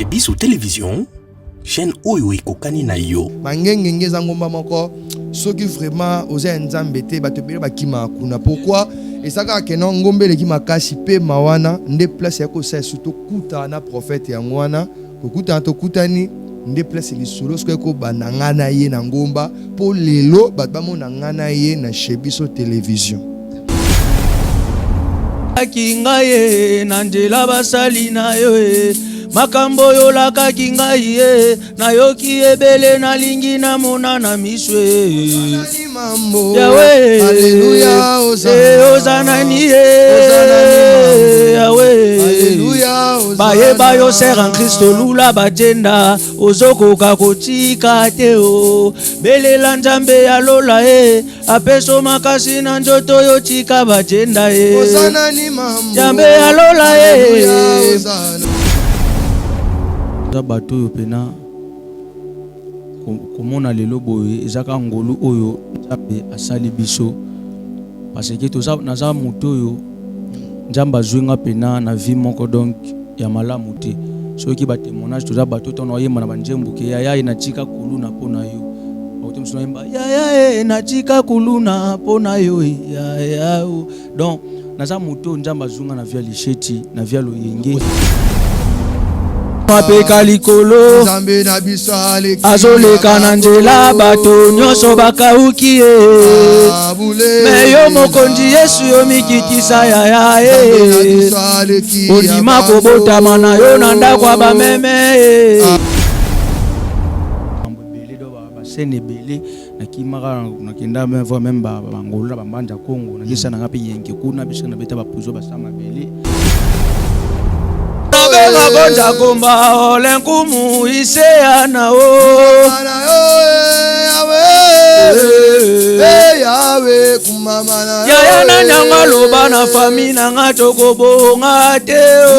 chez Biso Télévision, chaîne oyo ekokani na yo. Mangenge ngomba moko soki vraiment oza nzambe te bato bele bakima kuna. Pourquoi? Et ça ka kenon ngombe le ki makasi pe mawana nde place ya ko sa surtout kuta na prophète ya ngwana ko kuta to kutani nde place li solo sko ko bananga na ye na ngomba po lelo bat ba mona ngana ye na chez Biso Télévision. Kinga ye nanjela basali na yo makambo yo laka kinga ye na yoki ebele na lingi na mona na miswe Yahweh Alléluia Hosanna ni Yahweh Alléluia baye bayo ser en Christo lula bajenda ozoko kakotika te o belela nzambe ya lola apeso makasi na njoto yo chika bajenda Hosanna ni mambo Nzambe ya lola za bato yo pena komona lelo boye ezaka ngolu oyo Nzambe asali biso parce que toza naza moto oyo Nzambe azwenga pena na vie moko donc ya malamu te soki ba témoignage toza bato tono yemba na banjembu ke yaya na chika kuluna pona yo bato msona yemba yaya na chika kuluna pona yo yaya donc naza moto Nzambe azunga na via lisheti na via loyenge mapeka likolo Nzambe na biso azoleka na nzela bato nyonso bakauki meyo mokonzi Yesu yo mikitisa yaya ondima kobotama na yo na ndako ya bameme basene ebele nakimaka nakenda même bangola bambanja Kongo nakisa nanga mpe yenge kuna biso na beta bapuzo basama bele Bela bonja komba olenkumu isea na o Yahweh kumama na Yaya na nyanga loba na fami na nga chokobo nga te o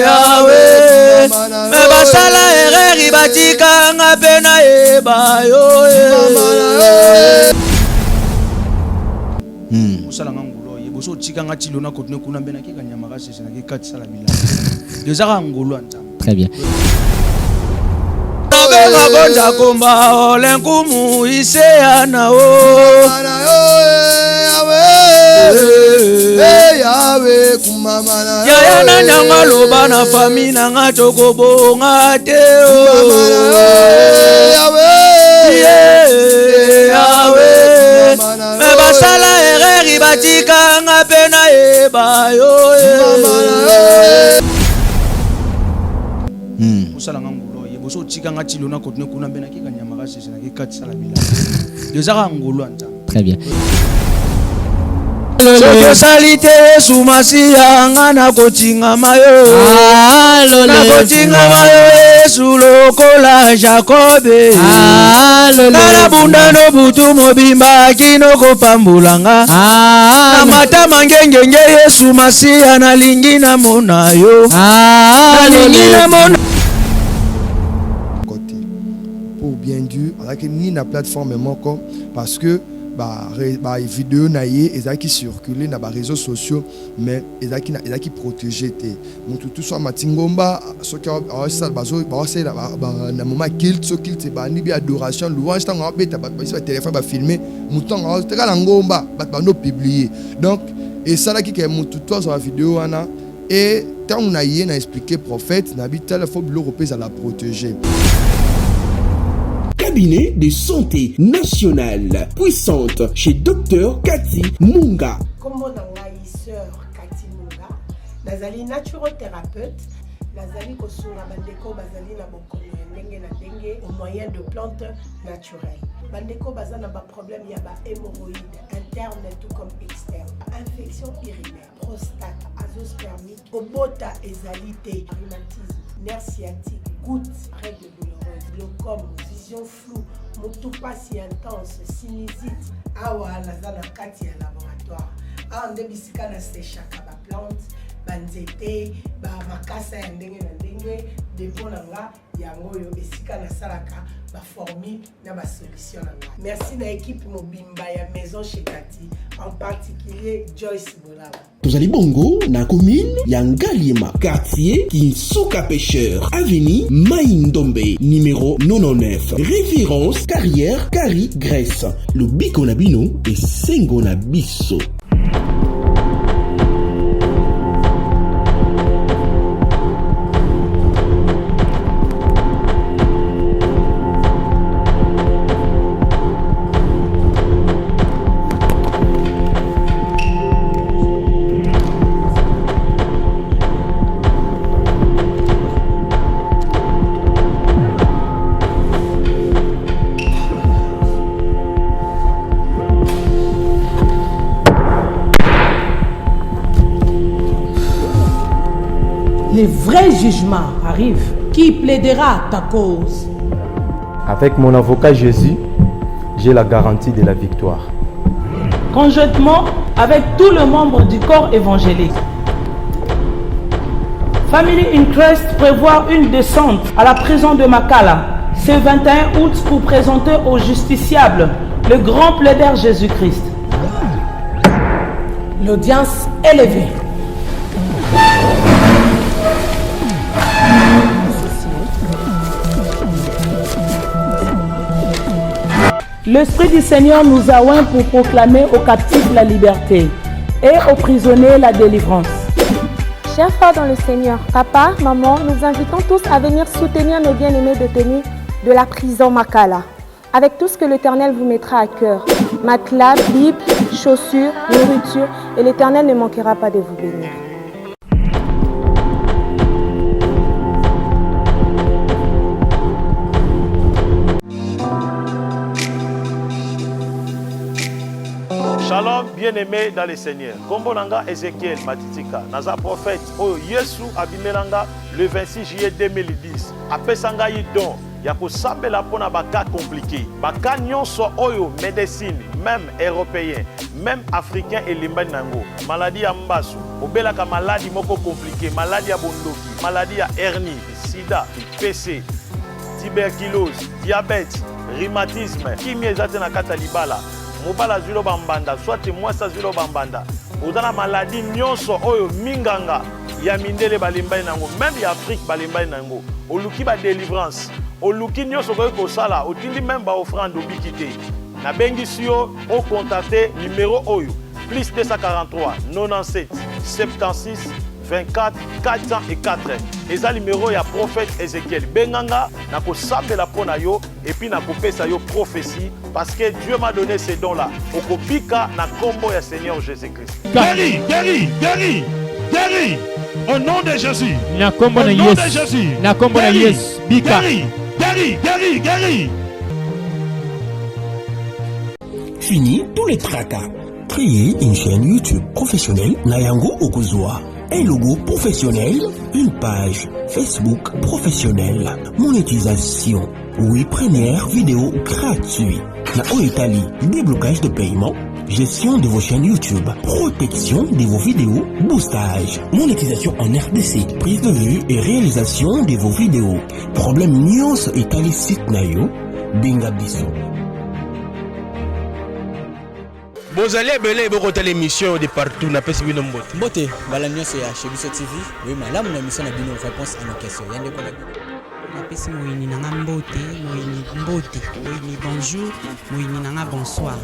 Yahweh me basala ereri batika nga pena eba yo musala nga so tika nga chilo na kotne kuna mbena kika nyamaka sese na kikati sala bila dezaka ngolo anta très bien Bela bonja komba olenkumu isea na o Yahweh kumama na Yaya na nyanga loba na fami na nga chokobo nga te o Yahweh me basala ereri batika nga pena eba yo musala nga ngolo yeboso tika nga chilo na kotne kuna mbena kika nyamaka sese na kikati sala bila dezaka ngolo anta très bien soki osali te Yesu Masiya nga nakotingama yo nakotingama yo Yesu lokola Jakobe na bunda no butu mobimba kino kopambulanga na matama ngengenge Yesu Masiya nalingi na mona yo nalingi na mona pour bien Dieu avec ni na plateforme moko parce que vidéo na ye ezaki circuler na ba réseaux sociaux mais ezaki protégé te mutu tout soit matingomba soki na moment kilt so kilt ba ni bi adoration louange tango beta ba téléphone ba filmer mutonga te kala ngomba ba no publier donc et ça là qui que mutu tout sur la vidéo wana et tant na ye na expliquer prophète na bi téléphone le repose à la protéger. Cabinet de santé nationale puissante chez Dr Cathy Munga. Comment sœur Cathy Munga, nazali naturothérapeute, nazali kosunga bandeko bazali na bokono ndenge na ndenge au moyen de plantes naturelles. Bandeko bazana ba problème ya ba hémorroïdes interne tout comme externe, infection urinaire, prostate, azoospermique, obota ezalité, rhumatisme, nerf sciatique, gouttes, règles douloureuses, glaucome, vision floue, motupa si intense, sinusite, awa nazana kati ya laboratoire. Ande bisika na séchaka ba plante banzete makasa ya ndenge na ndenge depo na nga yango yo esika nasalaka baformule na basolution na nga. Merci na équipe mobimba ya Maison chez Cathy, en particulier Joyce Bolaba. Tozali bongo na commune ya Ngaliema, quartier Kinsuka Pêcheur, avenue Maïndombe, numéro 99. Référence carrière Kari Grèce. Le biko na bino et sengo na biso. Le vrai jugement arrive. Qui plaidera ta cause? Avec mon avocat Jésus, j'ai la garantie de la victoire. Conjointement avec tous les membres du corps évangélique, Family Interest prévoit une descente à la prison de Makala ce 21 août pour présenter au justiciable le grand plaideur Jésus-Christ. L'audience est levée. L'Esprit du Seigneur nous a oints pour proclamer aux captifs la liberté et aux prisonniers la délivrance. Chers frères dans le Seigneur, papa, maman, nous invitons tous à venir soutenir nos bien-aimés détenus de la prison Makala, avec tout ce que l'Éternel vous mettra à cœur. Matelas, Bible, chaussures, nourriture, et l'Éternel ne manquera pas de vous bénir. Shalom, bien-aimé dans le Seigneur. Kombo nanga Ezekiel Matitika, naza prophète oyo Yesu abimelanga le 26 juillet 2010. Apesanga yi don ya kosambela pona baka compliqué. Baka nyonso oyo médecine, même européen, même africain et limbani nango. Maladie ya mbasu, obelaka maladie moko compliqué, maladie ya bondoki, maladie ya hernie, sida, PC, tuberculose, diabète, rhumatisme, kimi ezate na kata libala. Mobala zulo bambanda, soit moi sa zulo bambanda. Odana maladie nyonso oyo minganga ya mindele balimbai nango, même ya Afrique balimbai nango. Oluki ba délivrance, oluki nyonso ko sala, otindi même ba offrande obikité. Na bengi sio o contacter numéro oyo plus 243 97 76 24 404. Et ça numéro ya prophète Ezekiel Benganga na ko sambela pona yo et puis na ko pesa yo prophétie parce que Dieu m'a donné ces dons là. Okopika na kombo ya Seigneur Jésus-Christ. Guéri, guéri, guéri, guéri. Au nom de Jésus. Na kombo na Yesu. Au nom de Jésus. Na kombo na Yesu. Bika. Guéri, guéri, guéri, guéri. Fini tous les tracas. Créez une chaîne YouTube professionnelle Nayango Okuzwa. Un logo professionnel, une page Facebook professionnelle, monétisation, oui, première vidéo gratuite. Na Italie, déblocage de paiement, gestion de vos chaînes YouTube, protection de vos vidéos, boostage, monétisation en RDC, prise de vue et réalisation de vos vidéos. Problème Nyons Italie site nayo, Binga Biso. Bozali ebele bokota l'émission de partout na pesi bino mbote. Mbote bala nyonso ya Chebiso TV. Oui, malamu na mission na bino réponse à nos questions. Yande ko na pesi moyini nanga mbote, moyini mbote, moyini bonjour, moyini nanga bonsoir.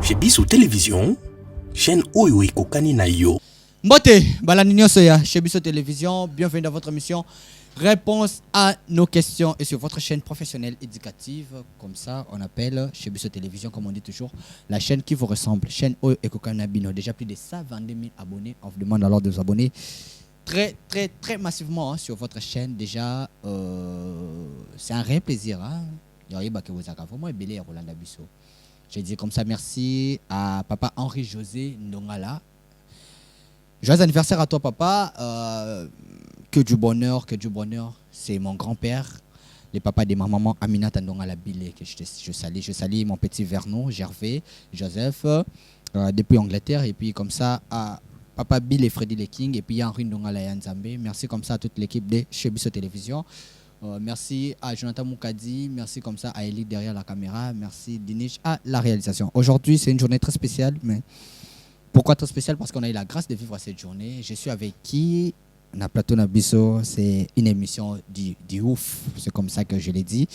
Chebiso Télévision, chaîne oyo ekokani na yo. Mbote bala nyonso ya Chebiso Télévision, bienvenue dans votre émission. Réponse à nos questions et sur votre chaîne professionnelle éducative, comme ça on appelle Chebiso Télévision, comme on dit toujours, la chaîne qui vous ressemble, chaîne Oyo Ekokanabino, déjà plus de 122 000 abonnés, on vous demande alors de vous abonner très massivement sur votre chaîne, déjà c'est un réel plaisir, hein? Je dis comme ça merci à papa Henri-José Ndongala. Joyeux anniversaire à toi papa, que du bonheur, c'est mon grand-père, le papa de ma maman Aminata Ndongala Bilé, que je salue mon petit Vernon, Gervais, Joseph, depuis Angleterre. Et puis comme ça, à Papa Bill et Freddy Le King. Et puis Henri Ndongala et Nzambe. Merci comme ça à toute l'équipe de chez Bisso Télévision. Merci à Jonathan Moukadi. Merci comme ça à Elie derrière la caméra. Merci Dinish à la réalisation. Aujourd'hui, c'est une journée très spéciale. Mais pourquoi très spéciale? Parce qu'on a eu la grâce de vivre cette journée. Je suis avec qui? Na Plateau Nabiso, c'est une émission du ouf, c'est comme ça que je l'ai dit.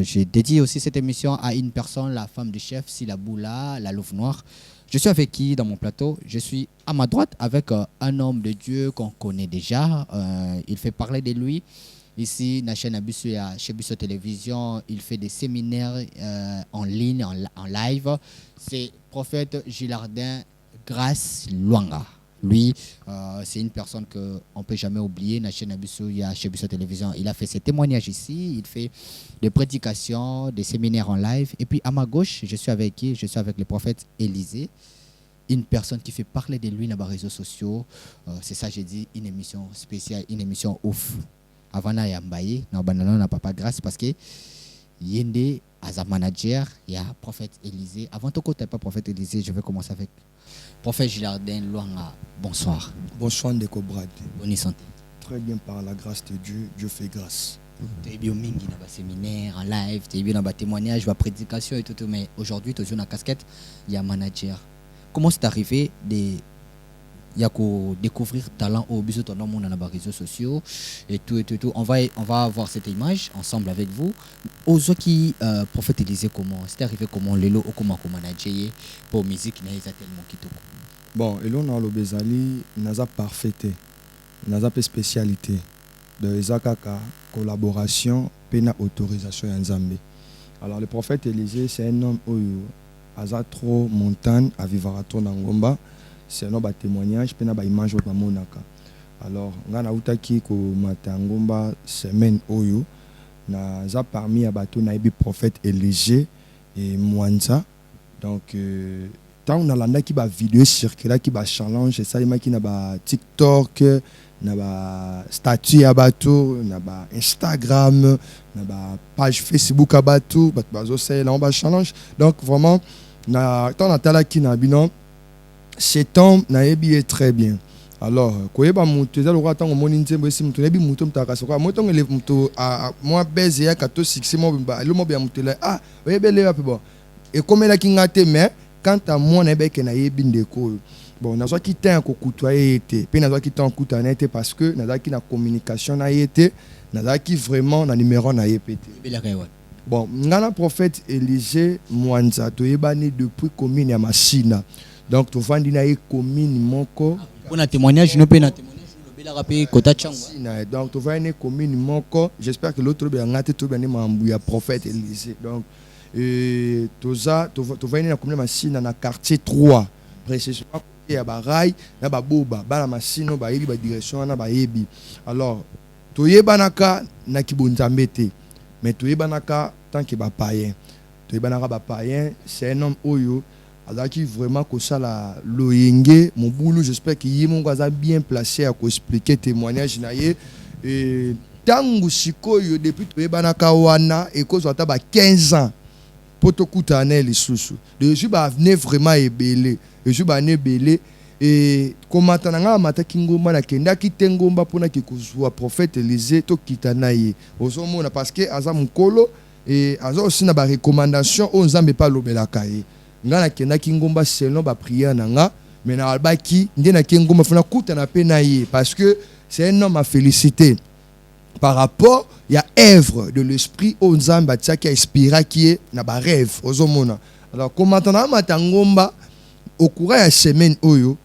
J'ai dédié aussi cette émission à une personne, la femme du chef, Sila Boula, la louve noire. Je suis avec qui dans mon plateau? Je suis à ma droite avec un homme de Dieu qu'on connaît déjà. Il fait parler de lui. Ici, na chaîne Abisso, chez Bisso Télévision, il fait des séminaires en ligne, en live. C'est prophète Gilardin Grâce Luanga. Lui, c'est une personne qu'on ne peut jamais oublier. Na chaîne Abisso, chez Bisso Télévision, il a fait ses témoignages ici. Il fait des prédications, des séminaires en live. Et puis à ma gauche, je suis avec qui? Je suis avec le prophète Élisée. Une personne qui fait parler de lui dans les réseaux sociaux. C'est ça, j'ai dit, une émission spéciale, une émission ouf. Avant na yambaye, na Papa Grâce, parce que Yende, as un manager, il y a prophète Élisée. Avant tout, tu n'as pas prophète Élisée, je vais commencer avec prophète Gilardin Luanga. Bonsoir. Bonsoir Ndeko Brad. Bonne santé. Très bien, par la grâce de Dieu, Dieu fait grâce. Tu es bien mingi dans les séminaires, en live, tu es bien dans les témoignages, la prédication et tout, mais aujourd'hui, tu es dans la casquette, il y a un manager. Comment c'est arrivé de découvrir talent au biso ton nom dans les réseaux sociaux et tout. On va voir cette image ensemble avec vous. Aux autres qui prophète Élisée, comment c'est arrivé, comment Lelo ou comment manager pour musique n'a tellement quitté. Bon, et là on a le bezali naza parfaité, naza spécialité de Ezakaka collaboration pena autorisation Nzambe. Alors le prophète Élisée, c'est un homme oyo aza trop montagne à vivre à trop Ngomba. C'est un homme témoignage pena ba image ba monaka. Alors ngana utaki ko matangomba semaine oyo naza parmi abato na ibi prophète Élisée et Mwanza. Donc tant on a landa qui ba vidéo circuler qui ba challenge ça les qui na ba TikTok na ba statut abato na ba Instagram na ba page Facebook abato bazo c'est là on ba challenge. Donc vraiment na tant na tala qui na binon cet homme n'a bien très bien. Alors, quand il y a un mutu, il y a un mutu, il y a un mutu, il y a un mutu, il y a un mutu, il y a un mutu, il y a un mutu, moi, il y a un mutu, il y a un mutu, ah, il y a un mutu, et comme il y a un mutu, mais quand tu as moi, il y a un mutu, bon, nous avons quitté un côtoyer, puis nous avons quitté un côtoyer parce que nous avons quitté la communication, nous avons quitté vraiment le numéro, nous avons pété. Bon, nous avons prophète Élisée Mwanza, tu es banni depuis commune à Massina. Donc, tu vas dire commune Moko. On a témoignage, nous payons témoignage. Donc, tu vas dire commune Moko. J'espère que l'autre bien ngate tu bien m'embouya prophète Élisée. Donc, tu vas dire commune Massina na quartier 3. Précisément il y a Baraï, na ba Boba, ba la Massino, ba yebi ba direction na ba yebi. Alors, tu yebanaka na kibunzambete. Mais tu yebanaka tant que ba païen. Tu yebanaka ba païen, c'est un homme oyo qui vraiment que ça la loyenge mon boulot, j'espère qu'il est bien placé à expliquer témoignage naie et tangu sikoyo depuis to banaka wana et cause ata ba 15 ans poto kutana les susu de je ba venir vraiment ebelé je ba ne belé et komata nga mata kingomba na kenda kitengomba pona kikuzwa prophète Élisée to kitana ye ozomona parce que aza mukolo et aza aussi na ba recommandation on nzambe pas lobelaka ye ngana kenda kingomba selon ba prière nanga mais na albaki ndena kingomba fona kuta na pena ye parce que c'est un homme à féliciter par rapport il y a œuvre de l'esprit au nzamba tia qui inspira qui est na ba rêve ozomona. Alors comment on a matangomba au courant ya semaine oyo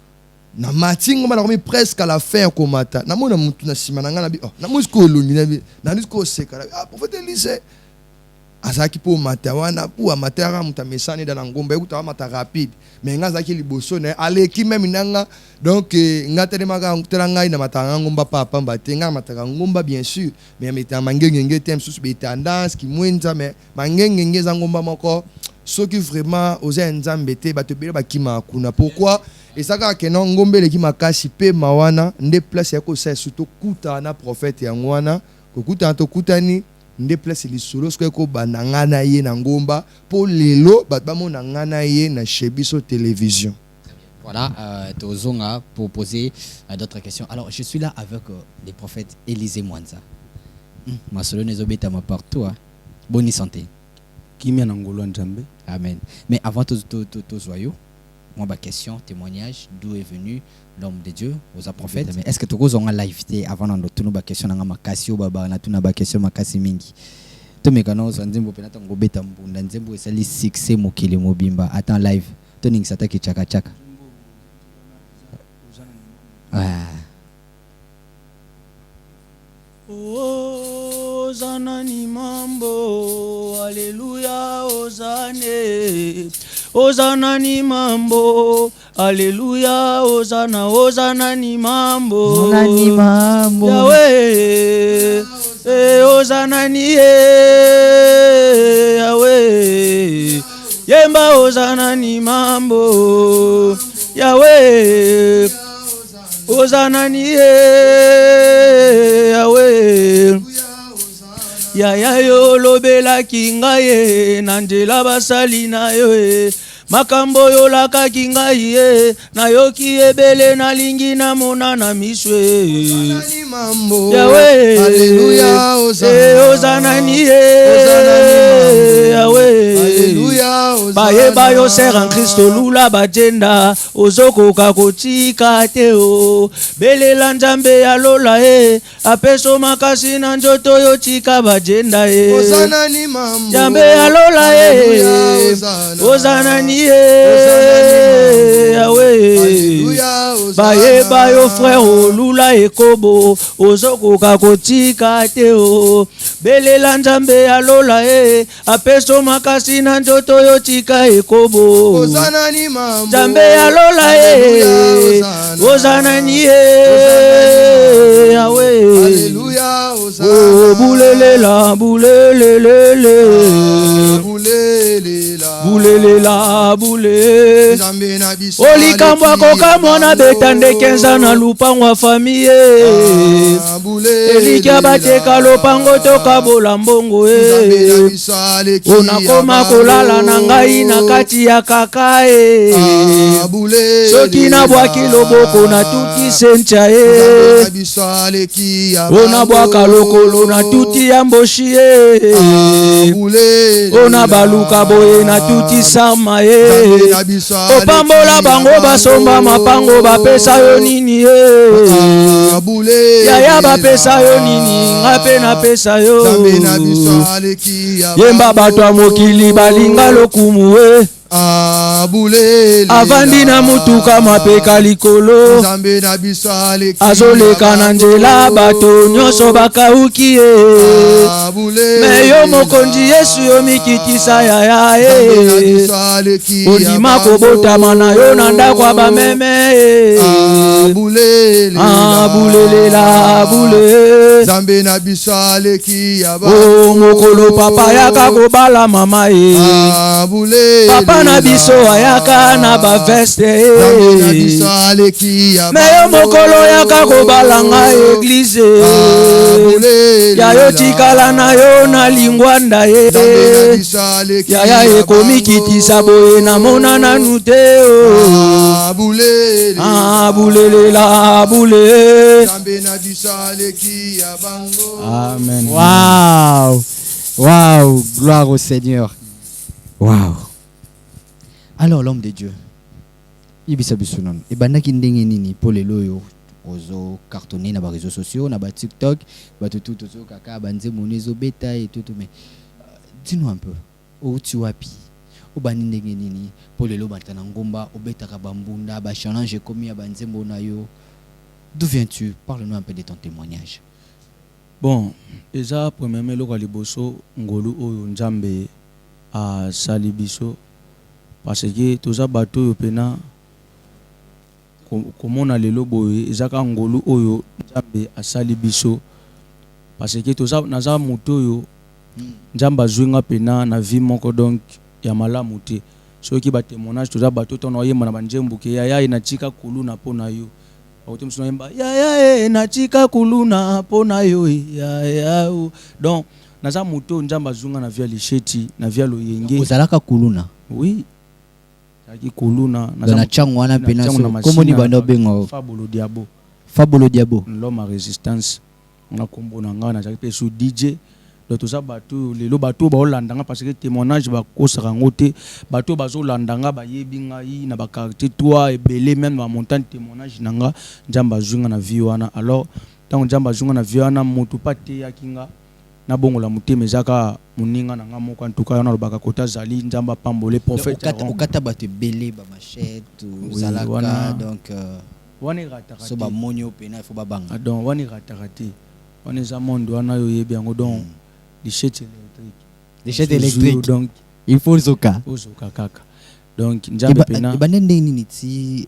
na matingomba na presque à la fin komata na mona mutu na sima nanga na bi na musiko lungi na musiko seka ah prophète Élisée azaki po matawana pour amatara mutamesani dans ngomba ekuta mata rapide mais ngazaki liboso na aleki même nanga donc ngatelemaka ngai na matanga ngomba papa mbatenga mataka ngomba bien sûr mais meta mangengenge tem sous be tendance ki mwenza mais mangengenge za ngomba moko soki vraiment oza nzambe te batebele bakima kuna pourquoi et ça ka kenon ngombe leki makasi pe mawana nde place ya ko sa surtout kuta na prophète ya ngwana ko kuta to kutani nde place lisolo soki ko bananga na ye na ngomba po lelo bato bamona nga na ye na Shebiso Télévision. Voilà, Tozonga pour poser d'autres questions. Alors, je suis là avec le prophète Élisée Mwanza. Ma solo nezobeta ma partout. Bonne santé. Kimia Nangolo Nzambe. Amen. Mais avant tout joyeux, moi ma question, témoignage, d'où est venu l'homme de Dieu aux prophètes. Mais est-ce que tu as un live avant de tout nous question na makasi ou baba na tout na question makasi mingi. To mekano zanzembo penata ngobeta mbunda nzembo esali succès mokili mobimba. Attends live. To ning sataki chaka chaka. Ozana ni mambo, Alléluia, Ozane. Ozana ni mambo, Alléluia, Ozana, Ozana ni mambo. Ozana ni mambo. Yahweh, Ozana ni Yahweh. Yemba Ozana ni mambo, Yahweh. Ozana ni Yahweh. Yaya yo lobela kingaye nanjela basali na yo makambo yo laka kingaye na yoki ebele na lingi na mona na miswe Yahweh. Alléluia, Ozana ni Yahweh. Alléluia, baye bayo ser en Christo lula bajenda ozoko kakotika teo belela Nzambe ya lola apeso makasi na njoto yo tika bajenda Ozana ni mambo. Nzambe ya lola Ozana ni Yahweh. Baye bayo frère lula ekobo ozoko kakotika teo belela Nzambe ya lola apeso makasi na njoto yo tika ekobo Ozana ni mambo. Nzambe ya lola Ozana ni Yahweh. Alléluia, oh bulelela bulelelele bulelela bule olikambo akokamwa na beta ndekenza na lupango ya famille elikia bateka lopango tokabola mbongo onakoma kolala na ngai na kati ya kaka soki nabwaki loboko na tuti sentia onabwaka lokolo na tuti ya mboshi onabaluka boye na tuti sama opambola bango basomba mapango bapesa yo nini yaya bapesa yo nini nga mpe napesa yo yemba bato ya mokili balinga lokumu avandi na mutuka mapeka likolo azoleka na nzela bato nyonso bakauki me yo mokonzi Yesu yo mikitisa yaya ondima kobotama na yo na ndako ya bameme bulelela bule o mokolo papa yaka kobala mama papa na biso ayaka na baveste me yo mokolo yaka kobalanga eglize yayo tikala na yo na lingwanda yaya ekomikitisa boye na mona nanu te bulelela bule. Amen. Wow. Wow. Gloire au Seigneur. Wow. Alors l'homme de Dieu, ibisa bisunon ebandaki ndenge nini po lelo yo ozo cartonner na ba réseaux sociaux na ba TikTok ba tout ozo kaka banze monezo beta et tout mais dis-nous un peu o tu wapi o bani ndenge nini po lelo bantana ngomba obeta ka bambunda ba challenge komi ya banze mbona yo d'où viens-tu? Parle-nous un peu de ton témoignage. Bon, eza premièrement loko liboso ngolu oyo Nzambe a salibiso parce que toza bato yo pena komona lelo boye ezaka ngolu oyo Nzambe asali biso parce que toza naza moto oyo Nzambe azwinga pena na vie moko donc ya malamu te soki ba témoignage toza bato tono yemba na banjembu ke yaya na tika kuluna pona yo bato msino yemba yaya na tika kuluna pona yo yaya donc naza moto njamba zunga na via lisheti na via loyenge ozalaka kuluna oui zaki kuluna na chango wana pena so komo ni bando bengo Fabolo Diabo l'homme à résistance na kombo na nga na zaki pe so DJ do to za bato lelo bato ba olandanga parce que témoignage ba kosaka ngote bato bazo landanga ba yebinga yi na ba quartier toi ebele même ba montagne témoignage nanga njamba zunga na vie wana alors tant njamba zunga na vie wana moto pate ya kinga na bongo la muteme zaka muninga na nga moko en tout cas na lobaka kota zali njamba pambole prophète okata bato belé ba machette zalaka donc wani ratarate so ba monyo pena il faut ba banga donc wani ratarate wani za monde wana yo yebi yango donc les chaînes électriques donc il faut zoka kaka donc njamba pena banende nini ti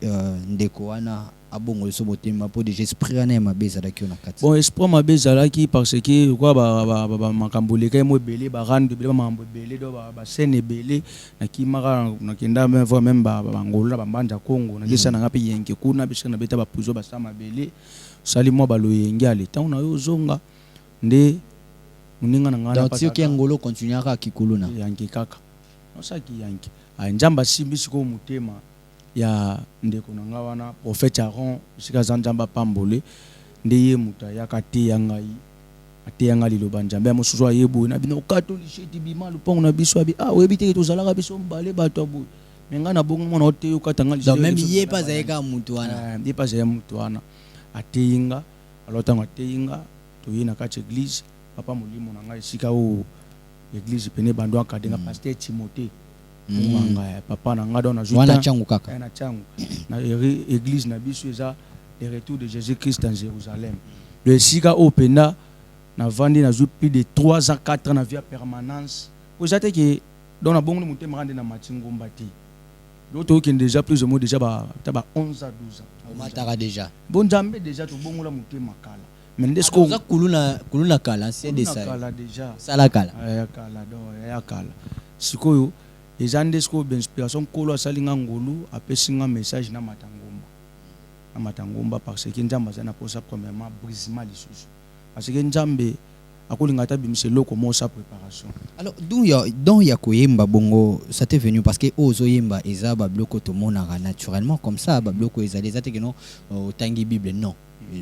ndeko wana abongo so motema po déjà esprit wana mabeza daki na kati bon esprit mabeza laki parce que quoi ba makambole kay mo belé ba rande belé ba mambo belé do ba scène belé na kimara na kenda même voir même ba ngolola ba mbanja Congo na kisa na ngapi yenke kuna bisha na beta ba puzo ba sama belé sali mo ba loyenge ale tant na yo zonga nde muninga na ngana pa tio ngolo continuera kikuluna yanki kaka no saki yanki a njamba simbi siko mutema ya ndeko na nga wana prophète Aaron sika zanjamba pambole ndeye muta yakate yangai ate yanga liloba njamba mosusu ayebu na bino katolisheti bima lupango na biso abi webi te tozalaka biso mbale bato abu menga na bongo mona ote yokatanga liso même ye pas zaeka mutu wana ye pas zaeka mutu wana ateyinga alors tango ateyinga toyina kati église papa molimo na ngai sika o église pene bando akadenga pasteur Timothée manga papa na nga dona juta wana changu kaka na changu na église na biso eza le retour de Jésus-Christ en Jérusalem le sika o pena na vandi na zu plus de 3 ans 4 ans na via permanence vous savez que dans na bongo mutema rande na matingomba ti l'autre qui déjà plus ou moins déjà ba 11 à 12 ans on matara déjà bon jambe déjà to bongo la mutema kala mais ndesko za kuluna kala c'est des ça kala déjà sala kala ya kala do ya kala sikoyo eza ndesko d'inspiration kolo asalinga ngolu apesinga message na matangomba parce que njamba zana posa premièrement brisement lisusu parce que njambe akolinga ta bimise loko mo sa préparation alors donc ya koyemba bongo ça t'est venu parce que ozo yemba eza ba bloko to monara naturellement comme ça ba bloko eza les até que non tangi bible non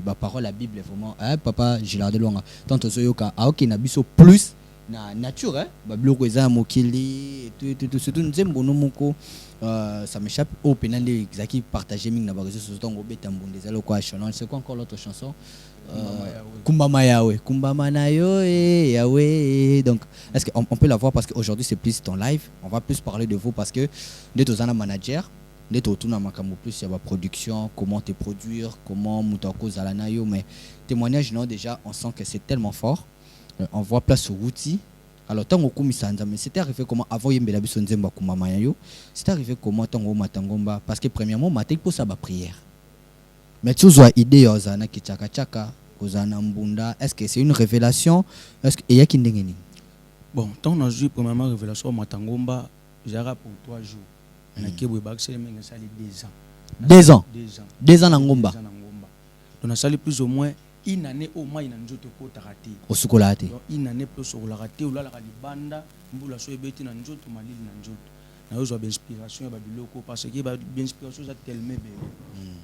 ba parole la bible vraiment papa Gilard de Longa tant ozo yoka aoki na biso plus na nature ba bloko eza mokili tout surtout nzembo no moko ça m'échappe au penande zaki partager ming na ba réseaux sociaux ngo beta mbonde za loko chanson c'est quoi encore l'autre chanson Kumbama Yahweh Kumbama na yo Yahweh donc est-ce qu'on peut la voir parce qu'aujourd'hui c'est plus ton live on va plus parler de vous parce que d'être aux manager d'être autour na makambo plus il y a production comment te produire comment mutako zalana yo mais témoignage non déjà on sent que c'est tellement fort on voit place au outil alors tant au mais c'était arrivé comment avant yembela biso nzemba Kumbama yo c'était arrivé comment tant au matangomba parce que premièrement matin pour ça ba prière mais tu as idée yozana ki chaka chaka kozana mbunda est-ce que c'est une révélation est-ce que yaki ndengeni bon tant on a joué premièrement révélation matangomba jara pour 3 jours na kebwe bakse menga sali 2 ans 2 ans na ngomba on a sali plus ou moins une année au moins ina njoto ko tarate osukola te une année plus au la raté ou la libanda mbula so ebeti na njoto malili na njoto na yo zo inspiration ba biloko parce que ba inspiration za tellement belle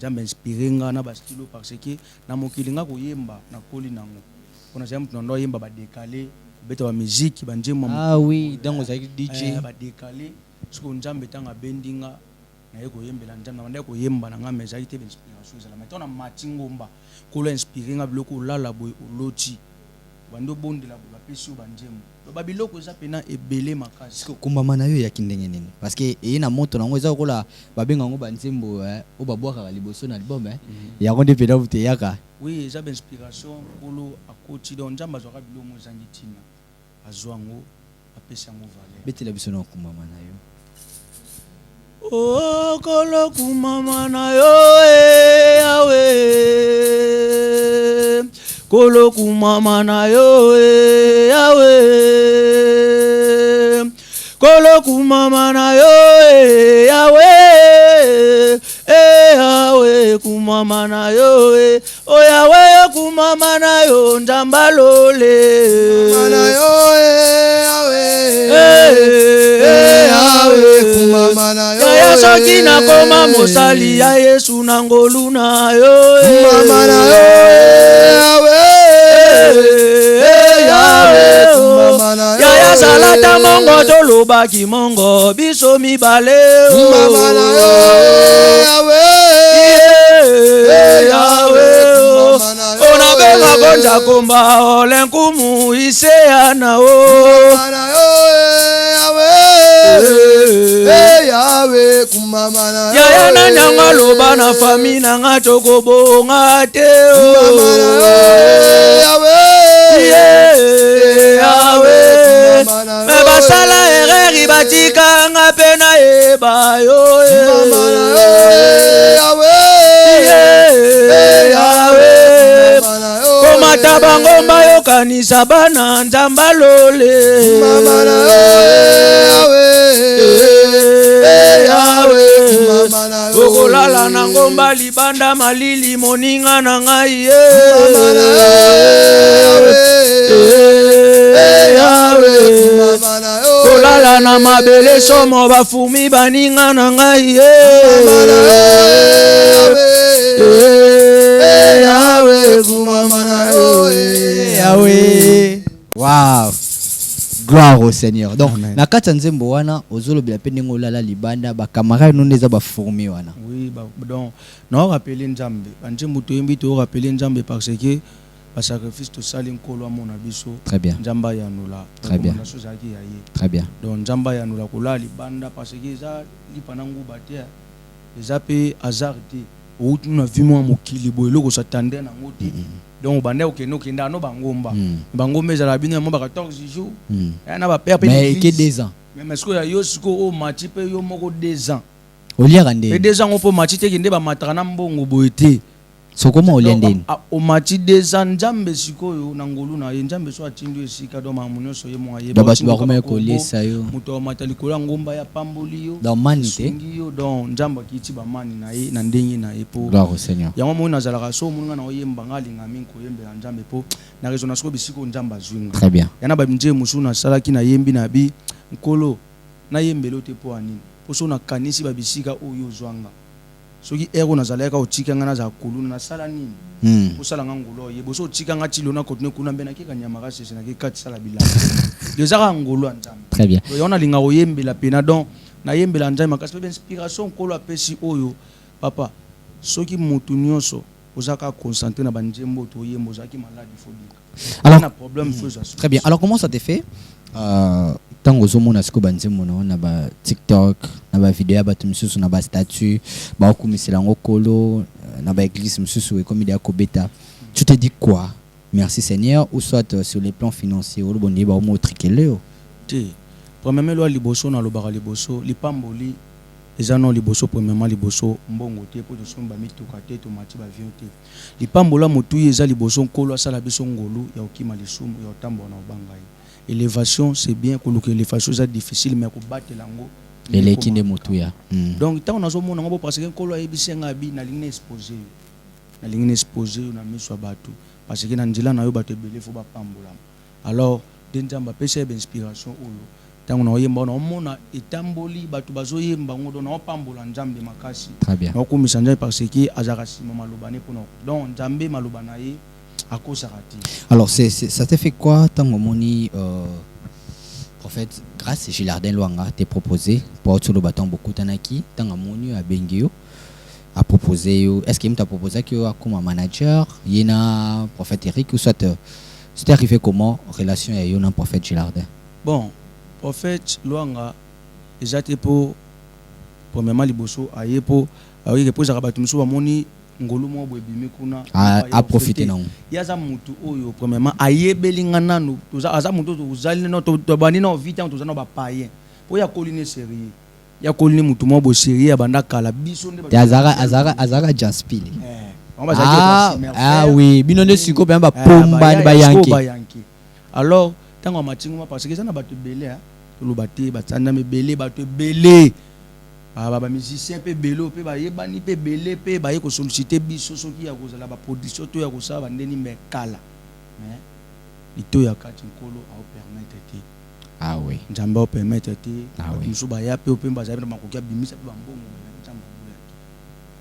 jambe inspirer nga na ba stylo parce que na mokilinga ko yemba na koli nango on a jamais ndo yemba ba décaler beta ba musique ba njema oui donc za DJ ba décaler ce qu'on jambe tanga bendinga na yeko yembela njamba na ndeko yemba na nga meza ite inspiration za la maintenant na matingomba ko la inspirer nga biloko lala boy oloti bando bondela ba pesu ba njema ba biloko za pena ebele makasi Kumbama na yo ya kindenge nini parce que ina moto nango eza kola babenga ngo ba nzembo o babwaka liboso na album ya ronde pena bute yaka oui eza ba inspiration kolo akoti don njamba zo ka bilomo zangi tina azwango apesa ngo valeur betela biso na Kumbama na yo oh kolo Kumbama na yo yawe kolo Kumbama na yo yawe kolo Kumbama na yo yawe Yahweh kumama na yo o Yahweh kumama na yo ndambalole mana yo Yahweh kumama na yo ya soki na koma mosali ya Yesu na ngolu na yo kumama na yo Yahweh kumama na yo ya salata mongo tolobaki mongo biso mibale kumama na yo Yahweh ona benga konja komba olenkumu iseya na o Yahweh kumama na yo ya na nyanga loba na fami na nga chokobo nga te o Yahweh me basala ereri batika nga pena eba yo Yahweh komata bangomba yo kanisa bana nzambalole okolala na ngomba libanda malili moninga na ngai kolala na mabele somo bafumi baninga na ngai Yahweh. Wow. Gloire au Seigneur. Donc, na kati nzembo wana ozolo bila pe ndenge olala libanda ba camarade no neza ba fourmi wana. Oui, donc na rappeler Nzambe. Banjembo to yembi to rappeler Nzambe parce que ba sacrifice to sali nkolo wa mona biso. Très bien. Nzamba ya nula. Très bien. Très bien. Donc Nzamba ya nula kola libanda parce que za lipanangu batia. Eza pe hasard te. Outu na vimo mokili bo eloko satande na ngoti. Donc bande okenda no bangomba. Bangomba ezala bino mo ba 14 jours. Na ba père pe. Mais que 2 ans. Mais est-ce que ya yo siko o mati pe yo moko 2 ans. Oliaka ndeni. Et 2 ans on peut mati te kende ba mataka na mbongo boete. So comment olia ndeni? O mati 2 ans Nzambe siko yo na ngolu na ye Nzambe so atindu esika do mamunyo so ye mo aye. Ba batu ba koma ko lesa yo. Muto matali kola ngomba ya pamboli yo. Dans manite. Yo donc Nzamba kiti ba mani na ye na ndengi na ye po. Gloire au Seigneur. Yango mo na zalaka so munga na oyemba ngali ngami ko yembela Nzambe po na raison na siko bisiko Nzamba zwinga. Très bien. Yana ba mje musuna salaki na yembi na bi nkolo na yembelo te po anini. Poso na kanisi ba bisika oyo zwanga. Soki ero na zalaka otika ngana za kuluna na sala nini? Osala ngangolo ye boso otika ngati lona kontine kuna mbena ke kanyama ka sese na ke kati sala bila. Dezaka ngolo Nzambe. Très bien. Yona linga oyembela pena donc na yembela Nzambe makasi pe inspiration nkolo apesi oyo papa soki mutu nyonso ozaka concentré na banjembo to yembo zaki malade phobie. Alors un problème très bien. Alors comment ça te fait tango zomona siko banzembo na ba TikTok na ba vidéo ba tumisusu na ba statut ba okumisela ngokolo na ba église mususu comme il y a kobeta. Tu te dis quoi? Merci Seigneur ou soit sur les plans financiers ou le bon ba mo trikele o. Te premièrement lo liboso na lo ba liboso lipamboli ezano liboso premièrement liboso mbongo te po to somba mituka te to mati ba avion te lipambola motu eza liboso nkolo asala biso ngolu ya okima lisumu ya otambo na obangai. Élévation c'est bien que l'élévation c'est difficile mais ko battre lango les kinde motuya. Donc tant on a zo mona ngo parce que nkolo ayebisenga bi na ligne exposé na miso batu parce que na nzela na yo bato ebele fo ba pambola. Alors Nzamba pesa inspiration oyo tango na oyemba na omona etamboli bato bazoyemba ngodo na opambola Nzambe makasi. Très bien. Na okomisa Nzambe parce que azaka sima maloba ne pona. Donc Nzambe maloba na ye. Alors ça te fait quoi tant moni prophète grâce Gilardin Luanga t'es proposé pour tout le bâton beaucoup tanaki tant moni à Bengio a proposé est-ce qu'il t'a proposé que comme manager yena prophète Eric ou soit c'était arrivé comment relation à yona prophète Gilardin? Bon prophète Luanga exacté pour premièrement liboso ayepo ayi que poser abatu muso moni ngolu mo bwebimi kuna a profiter non yaza mutu oyo premièrement ayebelinga nanu toza aza mutu tozali no to bani no vite toza no ba païen po ya koline sérieux ya koline mutu mo bo sérieux banda kala biso nde azara jaspile oui bino ne siko ba pomba ba yanki. Alors tango matingo parce que ça na bato belé to lo baté batanda me belé bato belé ba musicien pe belo pe ba yebani pe belé pe ba yeko solliciter biso soki ya kozala ba production to ya kosala bandeni me kala mais lito ya kati nkolo a permettre te ah oui njamba o permettre te ah oui musu ba ya pe pe ba zabi na makoki ya bimisa pe ba mbongo njamba bula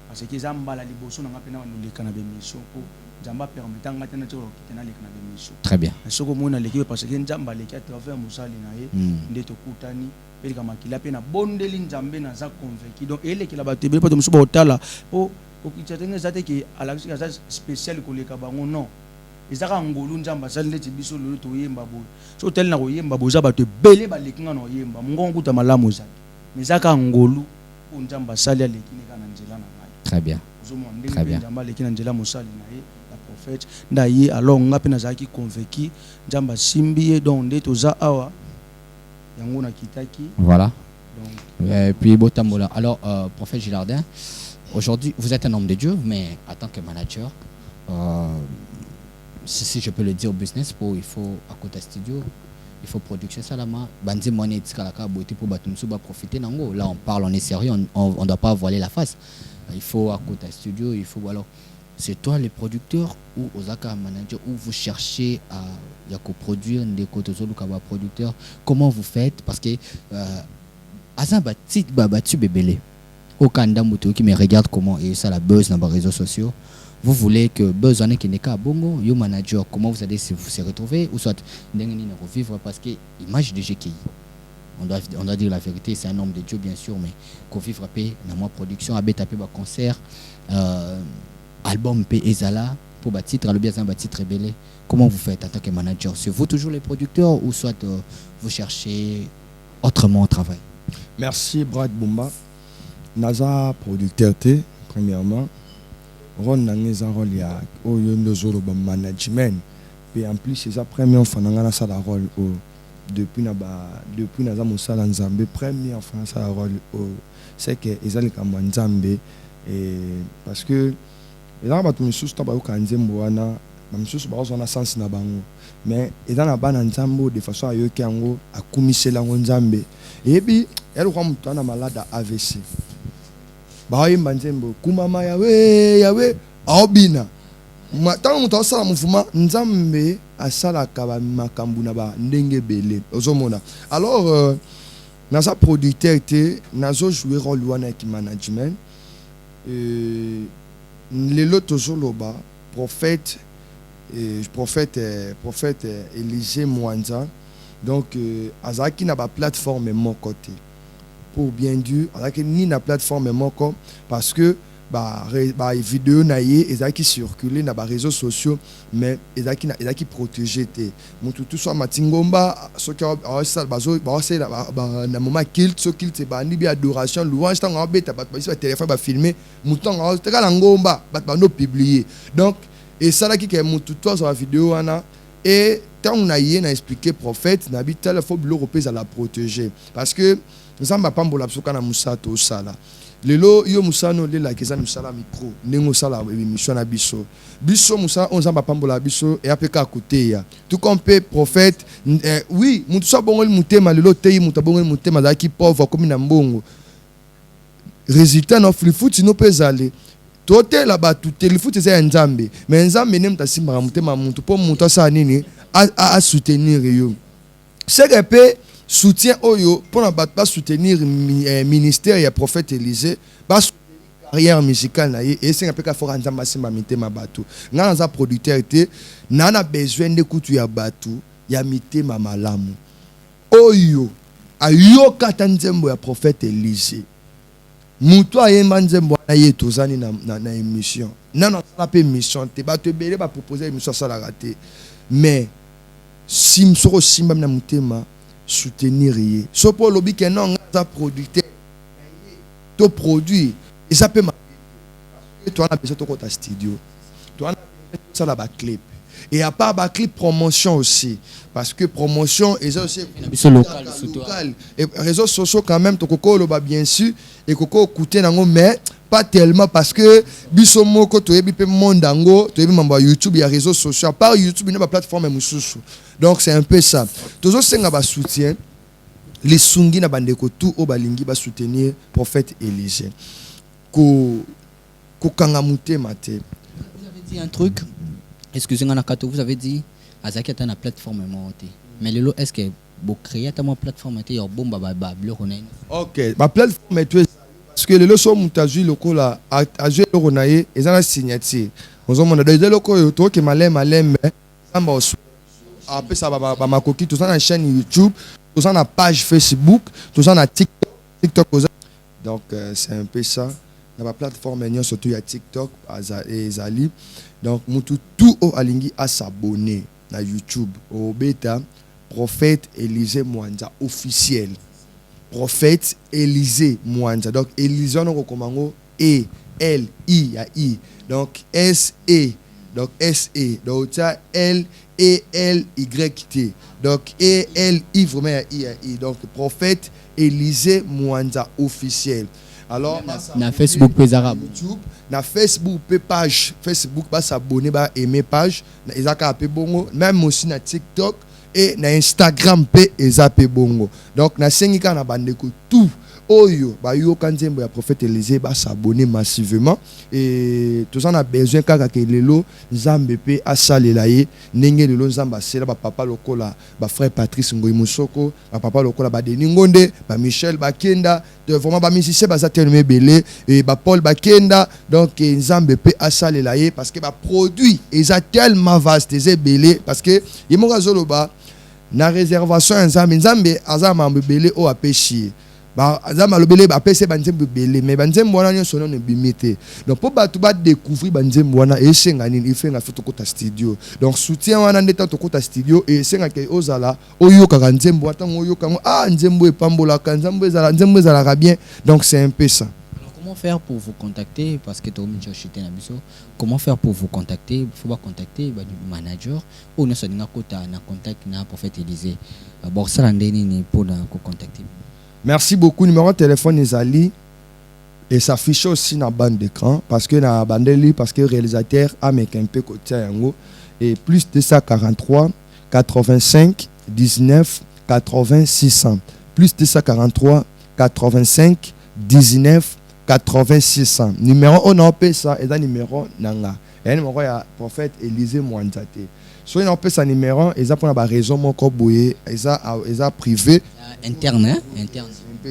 parce que zambala liboso na ngapena wanuleka na bemission po njamba permettre ngata na tsoro kitena leka na bemission très bien soko mona leki parce que njamba leki à travers musali na ye ndeto kutani pelika makila pe na bondeli njambe na za convaincu donc eleki la bato be pas de musu ba otala po okitatenge zate ki alaxi za spécial koleka bango non ezaka ngolu njamba sali leti biso lolo to yemba bo so tel na ko yemba bo za bato belé ba lekinga no yemba ngongo kuta malamu za mais zaka ngolu po njamba sali alekine kana nzela na ngai très bien très bien njamba lekina nzela musali na ye la prophète ndaye alors ngapi na zaki convaincu njamba simbi donc ndeto za awa yango na kitaki voilà et puis botambola alors prophète Gilardin, aujourd'hui vous êtes un homme de Dieu mais en tant que manager si je peux le dire au business il faut à côté studio il faut production salama bandi money tikalaka beauté pour batumsu ba profiter nango là on parle on est sérieux on doit pas voiler la face il faut à côté studio il faut alors c'est toi le producteur ou Ozaka manager ou vous cherchez à produire des côtés Zolukaba producteur comment vous faites parce que Azamba tit babatu bébélé au Kanda Muto qui me regarde comment et ça la buzz dans les réseaux sociaux vous voulez que buzz en est qui n'est qu'à bongo yo manager comment vous allez se retrouver ou soit n'engeni ne revivre parce que image de GKI on doit dire la vérité c'est un homme de Dieu bien sûr mais qu'on vivre paix dans ma production à taper ba concert album P Ezala pour ba titre le bien un titre rebelle comment vous faites en tant que manager c'est vous toujours les producteurs ou soit vous cherchez autrement au travail. Merci Brad Bumba naza producteur T premièrement Ron nangeza rôle ya oyo ndozolo ba management et en plus c'est ça première fois nangana ça la rôle depuis naza mosala nzambe première fois ça la rôle c'est que ezali ka nzambe et parce que ezala bato misusu ta bayoka nzembo wana bamisusu bazona sens na bango mais ezala bana nzambo de façon ayoki yango akumisela ngo nzambe ebi elo kwa mtu ana malada AVC bayimba nzembo kumama yawe aobina tango mutu asala muvuma nzambe asalaka bamakambo na ba ndenge bele ozomona alors naza producteur te nazo jouer rôle wana ya management lelo tozoloba prophète Élisée Mwanza donc azaki na ba plateforme mon côté pour bien dire azaki ni na plateforme moko parce que ba vidéo na ye ezaki circuler na ba réseaux sociaux mais ezaki protégé te mutu tout soit matingomba soki awasala bazo na moment kilt so kilt ba ni bi adoration louange tango abeta ba téléphone ba filmer mutu ngo tekala ngomba ba no publier donc et ça là qui est mutu toi sur la vidéo wana et tant on a yé na expliqué prophète na bital faut bilo repose à la protéger parce que nzamba pambola psoka na musato sala lelo yo musano lela keza musala micro nengo sala émission na biso musa on nzamba pambola biso et apeka côté ya tout comme prophète oui mutu so bongoli mutema lelo teyi mutu bongoli mutema za ki pauvre comme na mbongo résultat no foot no pezale tote la batu téléfoot c'est nzambe mais nzambe ne mutasimba mutema mutu po mutu asa nini à soutenir yo c'est que pe soutien oyo pour na pas soutenir ministère ya prophète Élisée pas carrière musicale na et c'est un peu ka fora nzamba simba mitema batu ngana za producteur te nana besoin de kutu ya batu ya mitema malamu oyo ayoka tanzembo ya prophète Élisée mutu ayemba nzembo na ye tozani na émission nana sala pe mission te batu belé ba proposer émission sala raté mais simsoro simba na mutema soutenir ye so pour lobby que non za producteur to produit et ça peut marcher toi on a besoin de ta studio toi on a ça la ba clip et à part ba clip promotion aussi parce que promotion et ça aussi local et réseaux sociaux quand même to koko loba bien sûr et koko écouter nango mais pas tellement parce que biso moko to yebi pe mondango to yebi mamba YouTube ya réseaux sociaux à part YouTube une plateforme mususu donc c'est un peu ça toujours senga ba soutien les sungi na bandeko tout au balingi ba soutenir prophète Élisée ko kangamute mate. Vous avez dit un truc, excusez-moi Nakato, vous avez dit Azaki est une plateforme montée. Mais le lot est-ce que vous créez ta plateforme et bon baba bleu renaï. OK, ma plateforme est parce que le lot so mutazu lokola azu le renaï et ça la signature. Nous avons des locaux to que malem mais samba après ça ba makoki tout ça na chaîne YouTube, tout ça na page Facebook, tout ça na TikTok. Donc c'est un peu ça. Dans la plateforme surtout il y a TikTok et Zali. Donc tout au alingi à s'abonner à YouTube au bêta prophète Élisée Mwanza officiel. Prophète Élisée Mwanza. Donc Élisée on recommande E L I a I. Donc S E. Donc S E. Donc ça L E L Y T. Donc E L I vraiment I a I. Donc prophète Élisée Mwanza officiel. Alors na Facebook pe arabe YouTube na Facebook pe page Facebook ba s'abonner ba aimer page na ezaka pe bongo même aussi na TikTok et na Instagram pe ezape bongo. Donc na sengika na bandeko tout oyo ba yo kanzembo ya prophète Élisée ba s'abonner massivement et tout ça on a besoin kaka ke lelo nzambe pe asalela ye ndenge lelo nzamba sela ba papa lokola ba frère Patrice Ngoyi Musoko ba papa lokola ba Denis Ngonde ba Michel Bakenda de vraiment ba musicien ba za tellement belé et ba Paul Bakenda donc nzambe pe asalela ye parce que ba produit eza tellement vaste eza belé parce que yemo zoloba na réservation nzambe azama belé o apéchi ba azama lobele ba pese banzembo belé mais banzembo wana nyonso non bimité donc pour batu ba découvrir banzembo wana et senga nini ifenga foto kota studio donc soutien wana ndeta to kota studio et senga ke ozala oyoka nzembo atango oyoka nzembo epambola nzembo ezala bien donc c'est un peu ça. Comment faire pour vous contacter parce que comment faire pour vous contacter? Il faut pas contacter le manager ou nous sommes en contact na prophète Élisée. Bon ça ni pour contacter. Merci beaucoup. Numéro de téléphone Ezali et s'affiche aussi dans la bande d'écran parce que dans la bande parce que le réalisateur a mis un peu côté et plus de ça 43 85 19 80 600 plus de ça 43 85 19 80 600 numéro on a appelé ça et un numéro nanga et un numéro ya prophète Élisée Mwanza te so on a appelé ça numéro et ça pour la raison mon koboye et ça privé interne.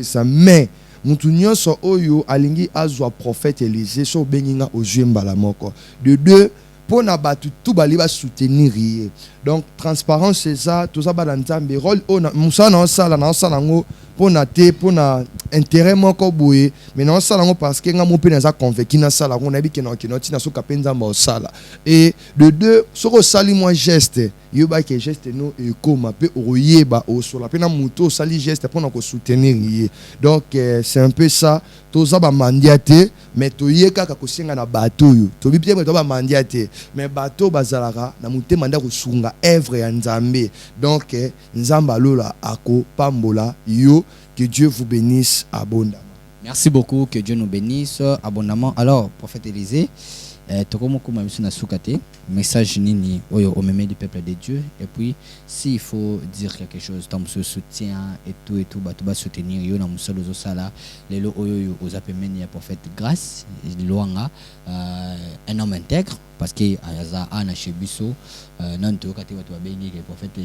Ça mais mutu nyonso oyo alingi azwa prophète Élisée so benginga ozwemba la moko de deux pour na batu tout bali ba soutenir donc transparence c'est ça tout ça ba nzambe rôle on musa na sala ngo pour na te pour na intérêt moko boye mais non sala ngo parce que nga mo pe na za convaincu na sala ngo na bi keno tina so kapenza mo sala et de deux so ko sali moi geste yo ba ke geste no e koma pe oyeba o so la pe na muto sali geste pour na ko soutenir donc c'est un peu ça tout ça ba mandiate mais to yeka ka ko singa na bato yo to bi bien to ba mandiate mais bato bazalaka na muté manda ko sunga œuvre ya nzambe donc nzamba lola ako pambola yo. Que Dieu vous bénisse abondamment. Merci beaucoup, que Dieu nous bénisse abondamment. Alors, prophète Élisée, tokomoku mamisu na sukate, message nini oyo au même du peuple de Dieu et puis s'il faut dire quelque chose dans ce soutien et tout bah tu vas soutenir yo na musalo zo sala lelo oyo aux apemeni ya prophète grâce loanga un homme intègre parce que aza ana chebiso non to kati watu babengi que prophète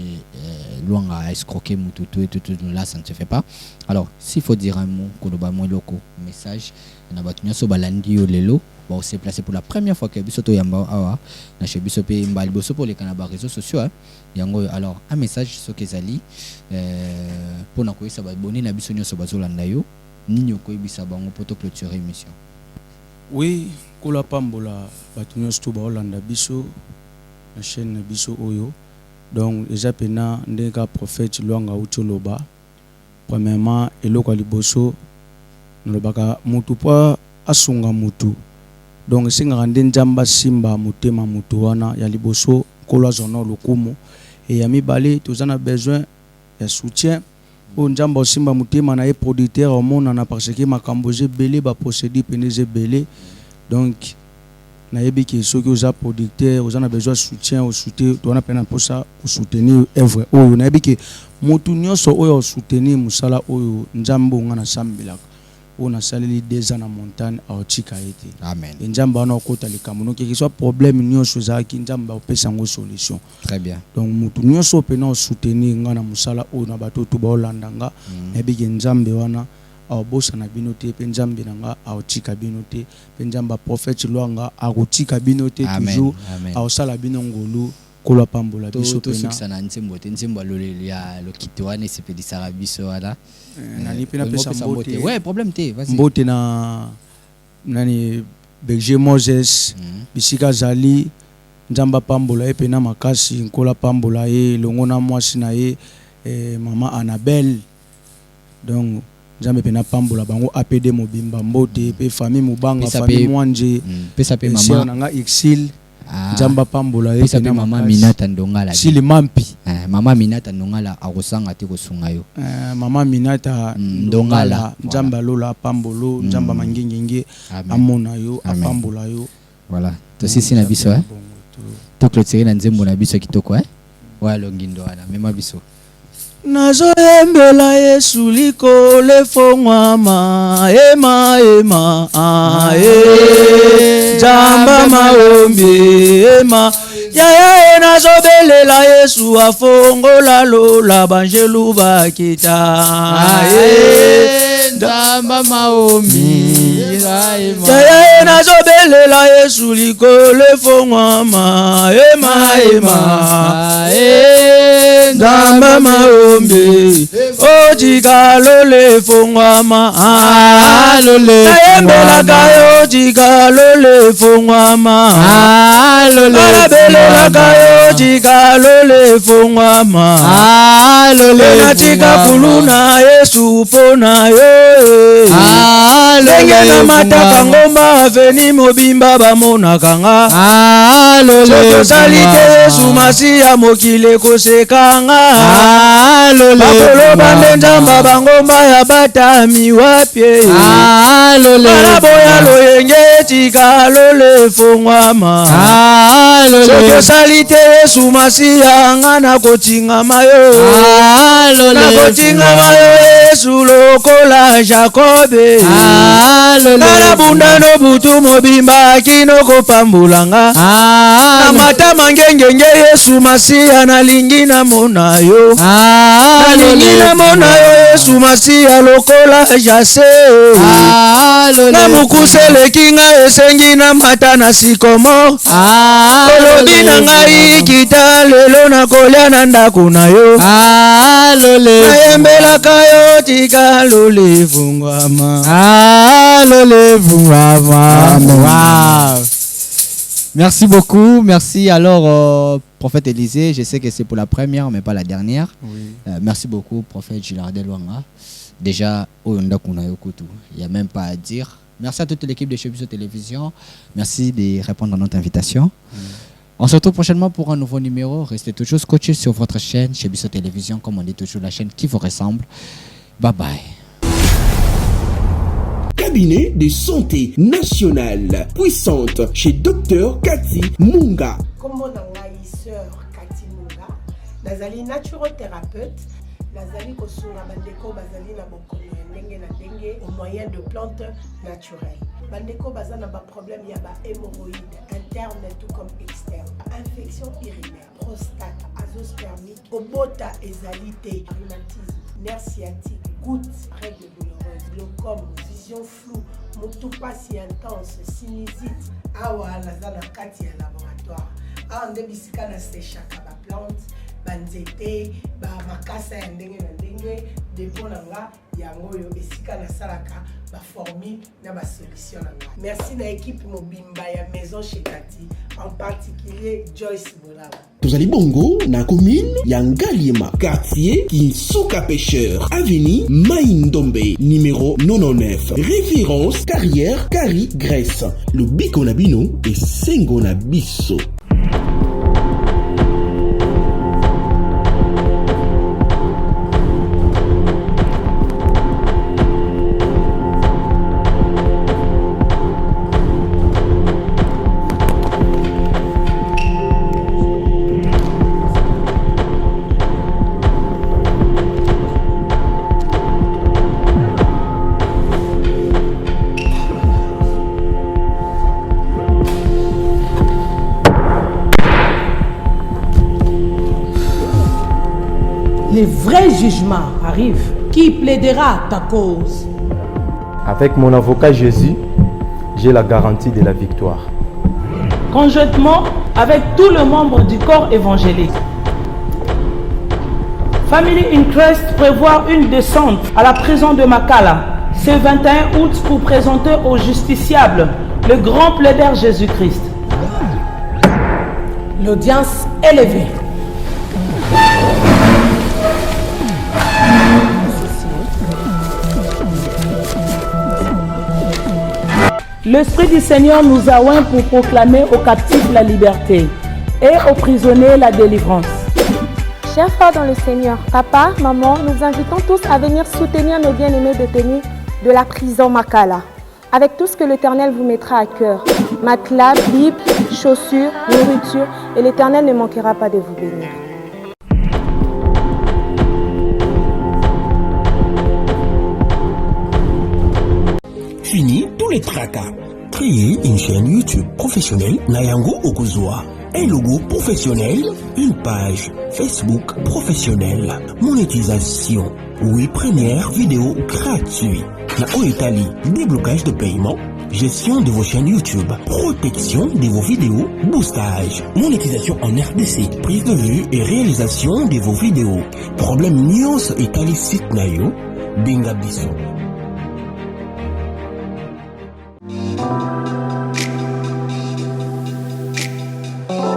loanga a escroqué mutu tout là ça ne se fait pas. Alors s'il faut dire un mot koloba mo loko message na batu nyoso balandi yo lelo bon c'est placé pour la première fois que bisoto yamba awa na chez bisope mbali boso pour les canaba réseaux sociaux yango alors un message so kezali pour na koyisa ba bonné na biso nyoso bazolanda yo nini okoyibisa bango poto clôturer émission. Oui kola pambola batu nyoso to baolanda biso na chaîne na biso oyo donc déjà pena ndeka prophète Luanga Utoloba premièrement eloko liboso nolobaka mutu pa asunga mutu donc singa nde nzamba simba mutema mutu wana ya liboso kolwa zono lokumu et ya mibale tozana besoin ya soutien o nzamba simba mutema na e producteur au monde na parce que makambo je belé ba procéder peneze belé donc nayebi ke soki oza producteur oza na besoin soutien au soutien to na pena posa au soutenir œuvre oyo nayebi ke motu nyonso oyo soutenir musala oyo nzambe nga na sambelaka on a salé 2 ans na montagne à Ochika été. Amen. Et Nzamba na okota le Cameroun que soit problème nyonso zaki Nzamba opesa ngo solution. Très bien. Donc mutu nyonso pena soutenir nga na musala o na bato to ba Hollanda nga ebi ke Nzambe wana a bosa na binote pe Nzambe nga a Ochika binote pe Nzamba prophète Lwanga a Ochika binote toujours a osala binongolo kola pambola biso pena. To sukisa na nzembo ya lokitwane sepedisa rabiso wala. Nani pena pesa mbote. Ouais, problème te, vas-y. Mbote na nani Berger Moses, bisika zali Nzamba pambola e pena makasi nkola pambola e longona mwasi na ye mama Annabelle. Donc Nzambe pena pambola bango APD mobimba mbote pe famille mubanga famille mwanje pesa pe mama nanga exil Nzamba pambola pesa pe mama Minata Ndongala Sili Mampi mama Minata Ndongala akosanga te kosunga yo mama Minata Ndongala Nzamba lola pambolo Nzamba mangengenge amona yo apambola yo voilà to sisi na biso to clôturer na nzembo na biso kitoko wa longindo wana mema biso nazoyembela Yesu likolo fongwama ema Nzamba maombi ema yaya nazobelela Yesu afongola lola banjelu bakita Nzamba maombi yaya nazobelela Yesu likolo fongwama ema Nzamba maombi ojikalo le fongwama nayembela kayo jikalo le fongwama narabelela kayo jikalo le fongwama natika kuluna Yesu pona yo ndenge na mataka ngomba aveni mobimba bamonakanga soki salite Yesu masiya mokile kosekanga bakolo bande Nzamba bangomba ya batami wapye balaboya loyenge tikalo le fongwama soki salite Yesu masiya nga nakotingama yo nakotingama yo Yesu lokola Jakobe nalabunda no butu mobimba kino kopambulanga na matama ngengenge Yesu masiya nalingi na mona yo nalingi na mona yo Yesu masiya lokola Jase na mukuse kinga esengi na mata na sikomo olobi na ngai kita lelo na kolia na ndako na yo nayembela kayo tika lole fungwama wow. Merci beaucoup, merci. Alors prophète Élisée, je sais que c'est pour la première mais pas la dernière. Merci beaucoup prophète Gilardel Wanga. Déjà il n'y a même pas à dire. Merci à toute l'équipe de Shebiso Télévision. Merci de répondre à notre invitation. On se retrouve prochainement pour un nouveau numéro. Restez toujours scotchés sur votre chaîne Shebiso Télévision, comme on dit toujours, la chaîne qui vous ressemble. Bye bye. Cabinet de santé nationale puissante chez Dr Cathy Munga. Kombo na ngai sœur Cathy Munga, nazali naturothérapeute, nazali kosunga bandeko bazali na bokono ya ndenge na ndenge au moyen de plantes naturelles. Bandeko baza na ba problème ya ba hémorroïdes interne tout comme externe, infection urinaire, prostate, azoospermite, obota ezali te, rhumatisme, nerf sciatique, gouttes, règles douloureuses, glaucome, vision floue, moutoupasse intense, sinusite. Awa nazana kati ya laboratoire. Awa nde bisika na séchaka ba plante, banzete, ba makasa ya ndenge na ndenge, depo na nga yango yo esika na salaka ba formule na ba solution na nga. Merci na équipe mobimba ya maison chez Cathy, en particulier Joyce Bolala. Tozali bongo na commune ya Ngaliema, quartier Kinsuka Pêcheur, avenue Maïndombe, numéro 99. Référence carrière Kari Grèce. Le biko na bino et sengo na biso. des vrais jugements arrivent, qui plaidera ta cause? Avec mon avocat Jésus, j'ai la garantie de la victoire. Conjointement avec tous les membres du corps évangélique, Family Interest prévoit une descente à la prison de Makala ce 21 août pour présenter au justiciable le grand plaider Jésus-Christ. L'audience est levée. L'Esprit du Seigneur nous a oints pour proclamer aux captifs la liberté et aux prisonniers la délivrance. Chers frères dans le Seigneur, papa, maman, nous invitons tous à venir soutenir nos bien-aimés détenus de la prison Makala, avec tout ce que l'Éternel vous mettra à cœur. Matelas, Bible, chaussures, nourriture, et l'Éternel ne manquera pas de vous bénir. Fini tous les tracas. Créez une chaîne YouTube professionnelle Nayango Okuzwa. Un logo professionnel, une page Facebook professionnelle. Monétisation. Oui, première vidéo gratuite. La Italie, déblocage de paiement. Gestion de vos chaînes YouTube. Protection de vos vidéos. Boostage. Monétisation en RDC. Prise de vue et réalisation de vos vidéos. Problème Nyos Italie site Nayo. Binga Biso.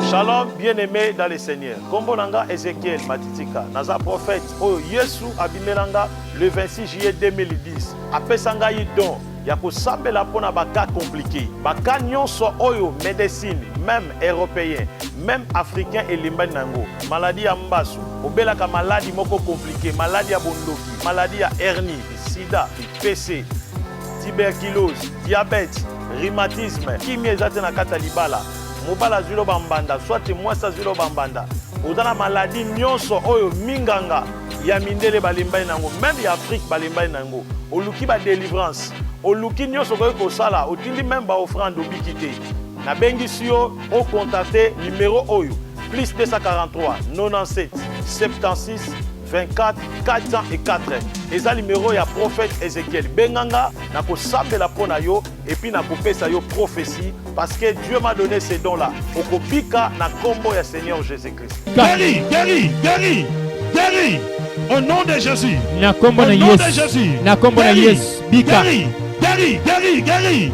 Shalom, bien-aimé dans le Seigneur. Kombo nanga Ezekiel Matitika, naza prophète oyo Yesu abimelanga le 26 juillet 2010. Apesanga yi don ya kosambela pona baka compliqué. Baka nyonso oyo médecine, même européen, même africain et limbani nango. Maladie ya mbasu, obelaka maladie moko compliqué, maladie ya bondoki, maladie ya hernie, sida, PC, tuberculose, diabète, rhumatisme, kimi ezate na kata libala. Mobala zulo bambanda, soit mwasa zulo bambanda. Ozana maladie nyonso oyo minganga ya mindele balimbai nango, même ya Afrique balimbai nango. Oluki ba délivrance. Oluki nyonso ko sala, otindi même ba offrande obikité. Na bengi sio o contacter numéro oyo plus 243 97 76 24 404. Et ça numéro ya prophète Ezekiel Benganga na ko sabela pona yo et puis na ko pesa yo prophétie parce que Dieu m'a donné ces dons là. Okopika na kombo ya Seigneur Jésus-Christ. Guéri, guéri, guéri, guéri. Au nom de Jésus. Na kombo na Yesu. Na kombo na Yesu. Bika. Guéri, guéri, guéri, guéri.